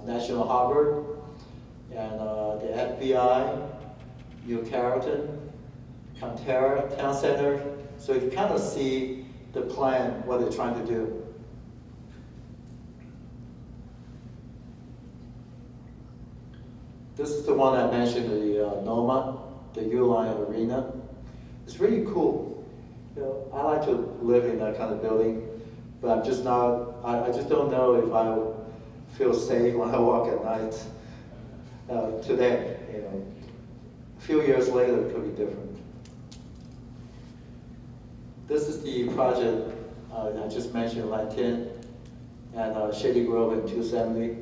National Harbor, and the FBI, New Carrollton, Conterra Town Center. So you kind of see the plan, what they're trying to do. This is the one I mentioned, the Noma, the U-Line Arena. It's really cool. I like to live in that kind of building, but I'm just not, I just don't know if I feel safe when I walk at night today. A few years later, it could be different. This is the project I just mentioned, Lantian and Shady Grove and 270.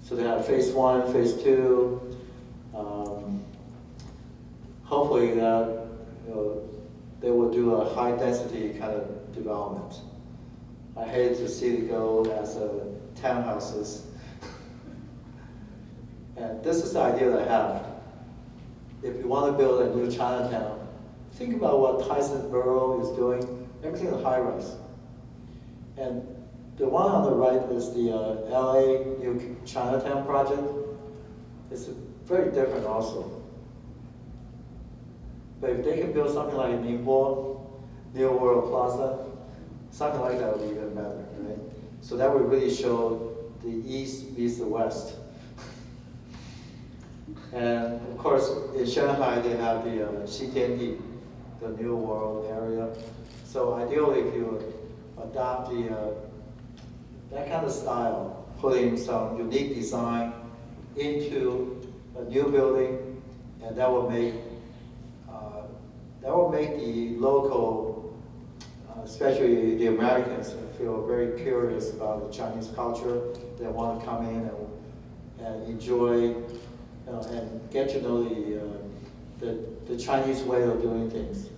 So they have phase 1, phase 2. Hopefully they will do a high density kind of development. I hate to see it go as townhouses. And this is the idea that I have. If you want to build a new Chinatown, think about what Tyson Borough is doing. Everything is high rise. And the one on the right is the LA New Chinatown project. It's very different also. But if they can build something like Ningbo, New World Plaza, something like that would be even better, right? So that would really show the east meets the west. And of course, in Shanghai, they have the Xitiandi, the New World area. So ideally, if you adopt that kind of style, putting some unique design into a new building, and that will make the local, especially the Americans, feel very curious about the Chinese culture. They want to come in and enjoy and get to know the Chinese way of doing things.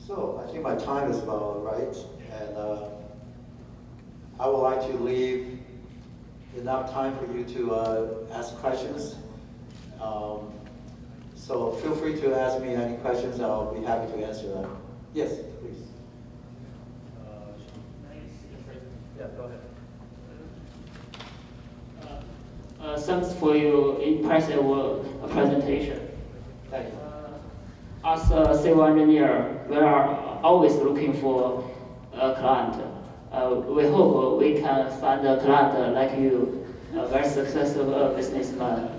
So I think my time is about right, and I would like to leave enough time for you to ask questions. So feel free to ask me any questions. I'll be happy to answer them. Yes, please. Yeah, go ahead. Thanks for your impressive presentation. Thank you. As a civil engineer, we are always looking for a client. We hope we can find a client like you, a very successful businessman.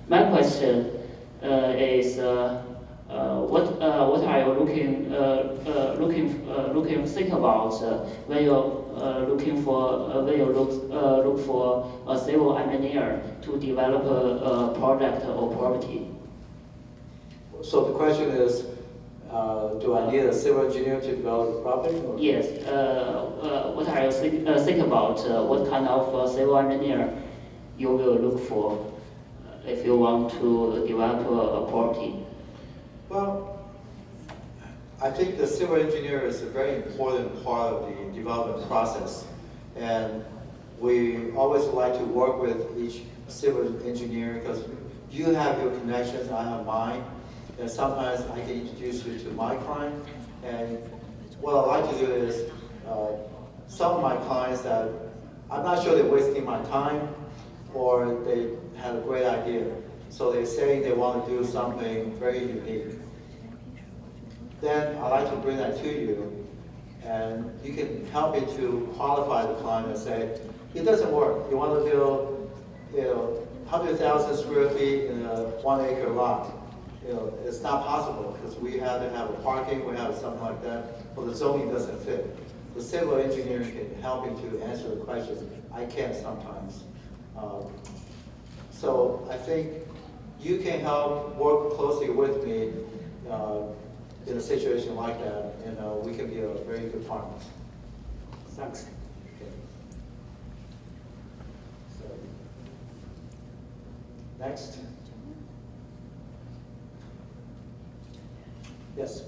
My question is, what are you think about when you're when you look for a civil engineer to develop a project or property? So the question is, do I need a civil engineer to develop a property? Or? Yes. What are you think about? What kind of civil engineer you will look for if you want to develop a property? Well, I think the civil engineer is a very important part of the development process, and we always like to work with each civil engineer because you have your connections, I have mine, and sometimes I can introduce you to my client. And what I like to do is, some of my clients that I'm not sure they're wasting my time or they have a great idea, so they say they want to do something very unique. Then I like to bring that to you, and you can help me to qualify the client and say, it doesn't work. You want to build, 100,000 square feet in a 1 acre lot. It's not possible because we have to have a parking, we have something like that, but the zoning doesn't fit. The civil engineer can help you to answer the question. I can't sometimes. So I think you can help work closely with me in a situation like that, and we can be a very good partner. Thanks. Okay. So, next. Yes.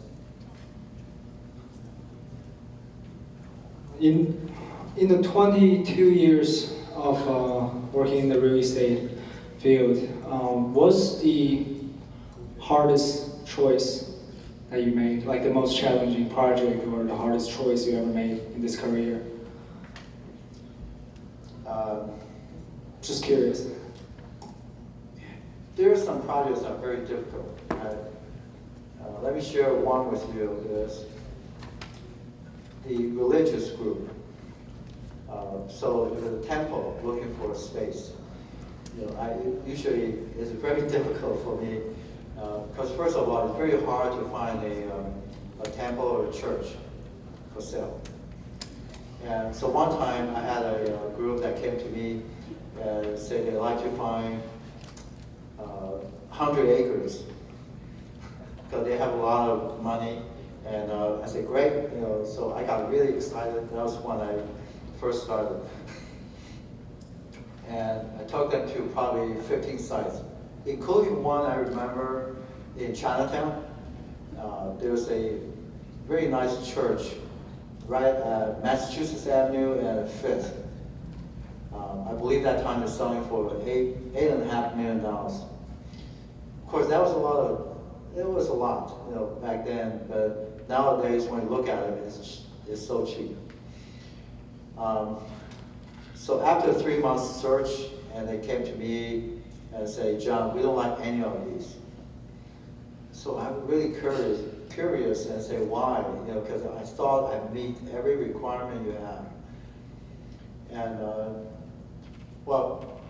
In the 22 years of working in the real estate field, what's the hardest choice that you made, like the most challenging project or the hardest choice you ever made in this career? Just curious. There are some projects that are very difficult. Let me share one with you. Is the religious group. So it was a temple looking for a space. Usually it's very difficult for me because first of all, it's very hard to find a temple or a church for sale. And so one time I had a group that came to me and said they'd like to find 100 acres because they have a lot of money. And I said, great, so I got really excited. That was when I first started. And I took them to probably 15 sites, including one I remember in Chinatown. There was a very nice church right at Massachusetts Avenue and 5th. I believe that time is selling for $8.5 million. Of course, that was it was a lot, back then, but nowadays when you look at it, it's so cheap. So after 3 months search, and they came to me and say, John, we don't like any of these. So I'm really curious and say, why? Because I thought I meet every requirement you have. And well,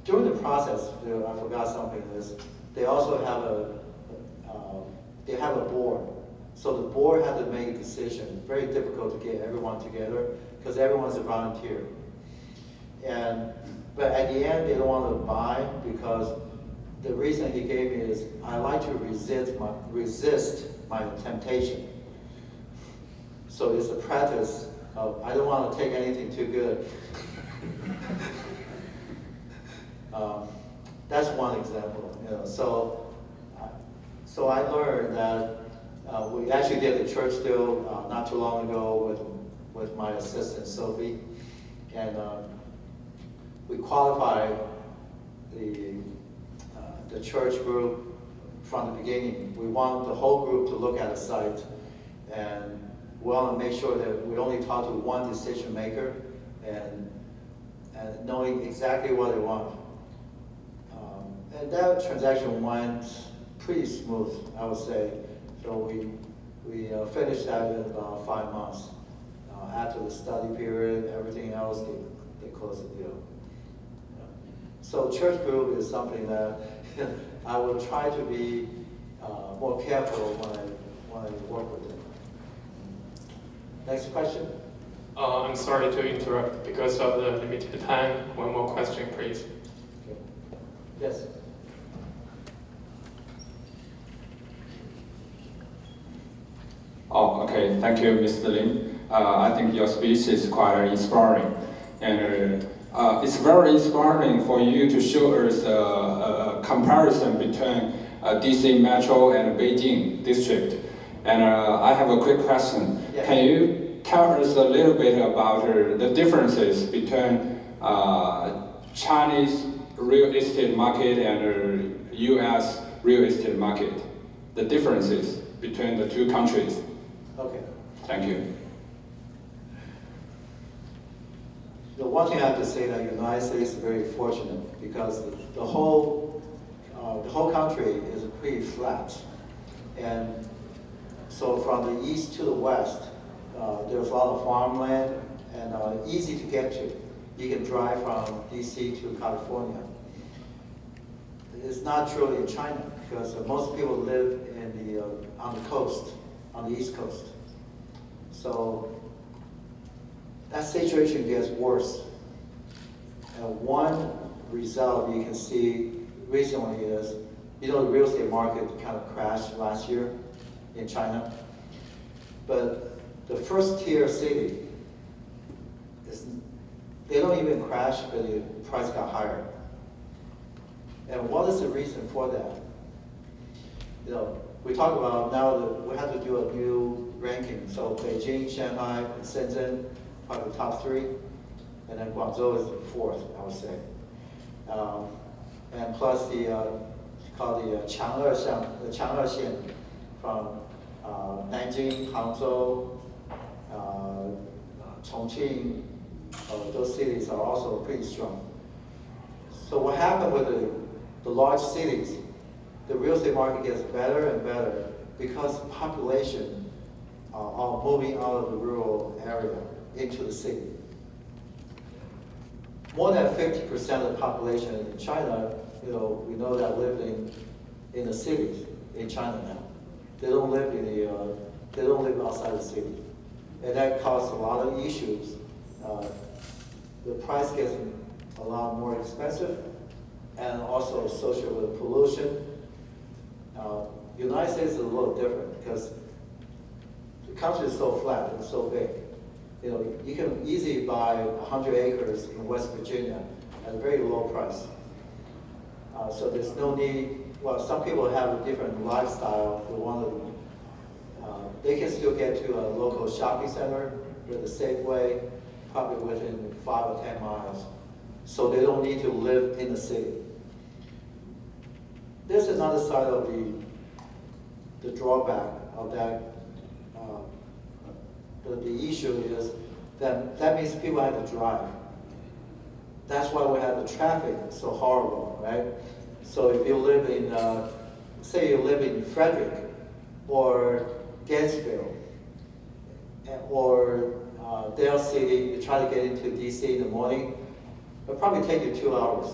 during the process, I forgot something. They also have a board. So the board had to make a decision. Very difficult to get everyone together because everyone's a volunteer. But at the end, they don't want to buy because the reason he gave me is I like to resist my temptation. So it's a practice of I don't want to take anything too good. That's one example. So I learned that we actually did a church deal not too long ago with my assistant Sophie, and we qualified the church group from the beginning. We want the whole group to look at a site, and we want to make sure that we only talk to one decision maker and knowing exactly what they want. And that transaction went pretty smooth, I would say. So we finished that in about 5 months. after the study period, everything else, they close the deal. So church group is something that I will try to be more careful when I work with them. Next question. I'm sorry to interrupt because of the limited time. One more question, please. Okay. Yes. Oh, okay. Thank you, Mr. Lin. I think your speech is quite inspiring, and it's very inspiring for you to show us a comparison between DC Metro and Beijing district. And I have a quick question. Yes. Can you tell us a little bit about the differences between Chinese real estate market and U.S. real estate market? The differences between the two countries. Okay. Thank you. The one thing I have to say that the United States is very fortunate because the whole country is pretty flat, and so from the east to the west, there's a lot of farmland and easy to get to. You can drive from DC to California. It's not true in China because most people live in on the coast, on the east coast. So that situation gets worse. And one result you can see recently is, the real estate market kind of crashed last year in China. But the first tier city, they don't even crash, but the price got higher. And what is the reason for that? We talk about now that we have to do a new ranking. So Beijing, Shanghai, and Shenzhen are the top three, and then Guangzhou is the fourth, I would say. And plus called the 强二线 from Nanjing, Hangzhou, Chongqing, those cities are also pretty strong. So what happened with the large cities, the real estate market gets better and better because population are moving out of the rural area into the city. More than 50% of the population in China, we know that live in the cities in China now. They don't live they don't live outside the city, and that causes a lot of issues. The price gets a lot more expensive, and also associated with pollution. United States is a little different because the country is so flat and so big. You can easily buy 100 acres in West Virginia at a very low price. So there's no need. Well, some people have a different lifestyle. They can still get to a local shopping center with a Safeway, probably within 5 or 10 miles. So they don't need to live in the city. There's another side of the drawback of that. The issue is that means people have to drive. That's why we have the traffic so horrible, right? So if you live in, say you live in Frederick or Gainesville or Dale City, you try to get into DC in the morning, it'll probably take you 2 hours.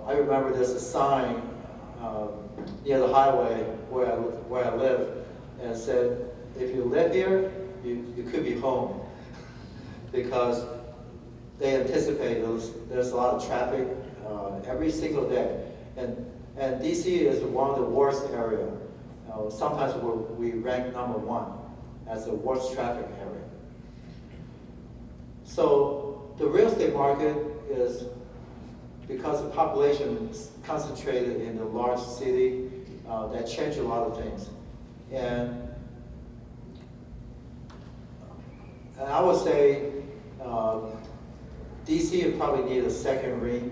I remember there's a sign near the highway where I live, and it said, if you live here, you could be home, because they anticipate there's a lot of traffic every single day, and DC is one of the worst area. Sometimes we rank number 1 as the worst traffic area. So the real estate market is, because the population is concentrated in the large city, that changed a lot of things. And I would say DC would probably need a second ring,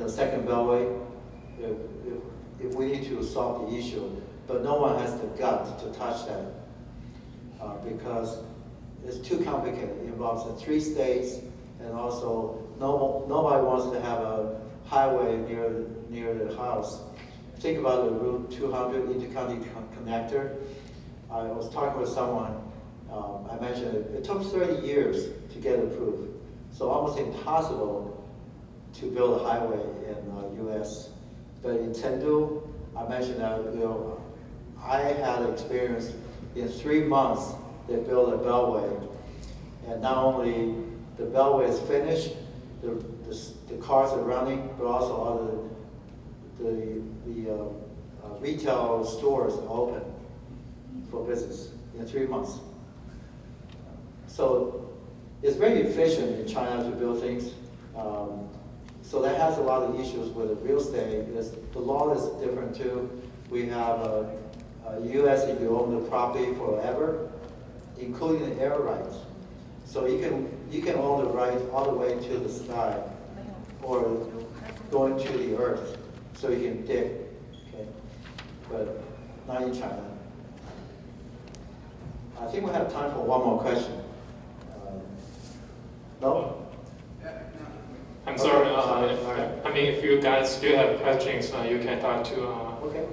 second beltway, if we need to solve the issue. But no one has the gut to touch that because it's too complicated. It involves 3 states, and also nobody wants to have a highway near the house. Think about the Route 200 intercounty connector. I was talking with someone. I mentioned it took 30 years to get approved. So almost impossible to build a highway in U.S. But in Chengdu, I mentioned that I had experience in 3 months they built a beltway, and not only the beltway is finished, the cars are running, but also all the retail stores are open for business in 3 months. So it's very efficient in China to build things. So that has a lot of issues with the real estate. The law is different too. We have U.S. if you own the property forever, including the air rights. So you can own the right all the way to the sky, or going to the earth, so you can dig. Okay, but not in China. I think we have time for one more question. No? I'm sorry. Okay. If you guys do have questions, you can talk to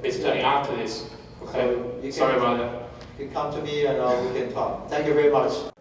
Mr. Lin after this. Okay. So you Sorry about that. You come to me and we can talk. Thank you very much.